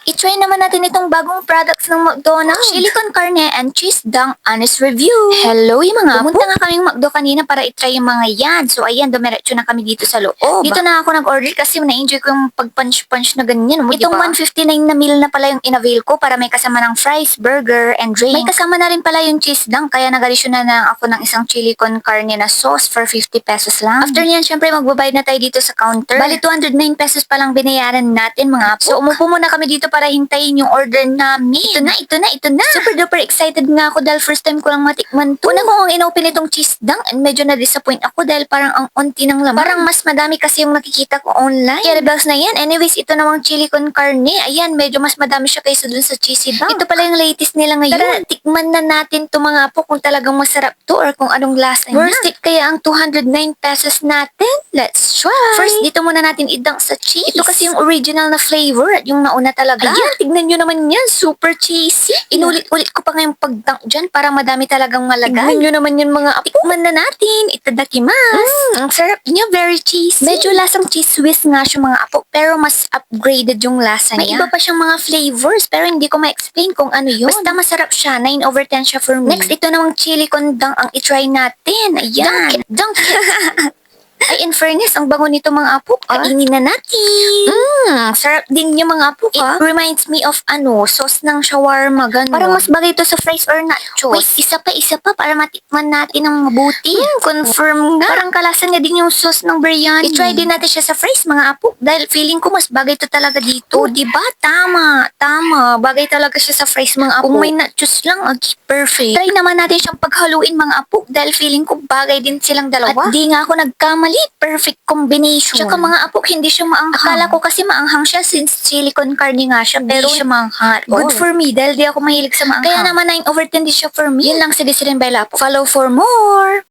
I-try naman natin itong bagong products ng McDonald's. Chili con carne and cheese dunk honest review. Hello yung mga pumunta nga kaming McDo kanina para i-try yung mga yan. So ayan, dumiretso na kami dito sa loob. Dito na ako nag-order kasi na-enjoy ko yung pag-punch-punch na ganyan. Itong 159 na meal na pala yung in-avail ko para may kasama ng fries, burger, and drink. May kasama na rin pala yung cheese dunk kaya nag-addition na ako ng isang chili con carne na sauce for 50 pesos lang. After niyan, syempre magbabayad na tayo dito sa counter. Bali 209 pesos pa lang binayaran natin mga po. So umupo muna kami dito para hintayin yung order namin. Ito na. Super duper excited nga ako dahil first time ko lang matikman to. Una ko ang inopen itong cheese dunk and medyo na-disappoint ako dahil parang ang onti ng laman. Parang mas madami kasi yung nakikita ko online. Kaya rebels na yan. Anyways, ito namang chili con carne. Ayan, medyo mas madami siya kaysa dun sa cheesy dunk. Ito pala yung latest nila ngayon. Tara, tikman na natin to mga po kung talagang masarap to or kung anong lasa niya. Worth it kaya ang 209 pesos natin? Let's try! First, dito muna natin i-dunk sa cheese. Ito kasi yung original na flavor at yung nauna talaga. Ayan, tignan nyo naman yan. Super cheesy. Inulit-ulit ko pa ngayong pag-dunk dyan para madami talagang malagay. Tignan nyo naman yun mga apo. Tikman na natin. Itadakimasu. Ang sarap niya. Very cheesy. Medyo lasang cheese whiz nga siya mga apo pero mas upgraded yung lasa niya. May iba pa siyang mga flavors pero hindi ko ma-explain kung ano yun. Basta masarap siya. 9 over 10 siya for me. Next, ito namang chili con dunk ang i-try natin. Ayan. Dunk it. Ay, in fairness, ang bango nito mga apo. Kainin na natin. Sarap din yung mga apo. It reminds me of sauce ng shawarma, ganun. Parang mas bagay ito sa fries or nachos. Wait, isa pa para matikman natin ng mabuti. Confirm nga. Parang kalasan niya din yung sauce ng biryani. I-try din natin siya sa fries, mga apo. Dahil feeling ko mas bagay ito talaga dito. Diba? Tama. Bagay talaga siya sa fries, mga apo. Kung may nachos lang, perfect. Try naman natin siyang paghaluin, mga apo. Dahil feeling ko bagay din silang dalawa. At di nga ako nagkamali. Perfect combination. Tsaka mga apo, hindi siya maanghang. Akala ko kasi maanghang siya since chili con carne nga siya. Pero hindi siya maanghang. Good for me dahil di ako mahilig sa maanghang. Kaya naman 9 over 10 din siya for me. Yun lang, sige Bella po. Follow for more.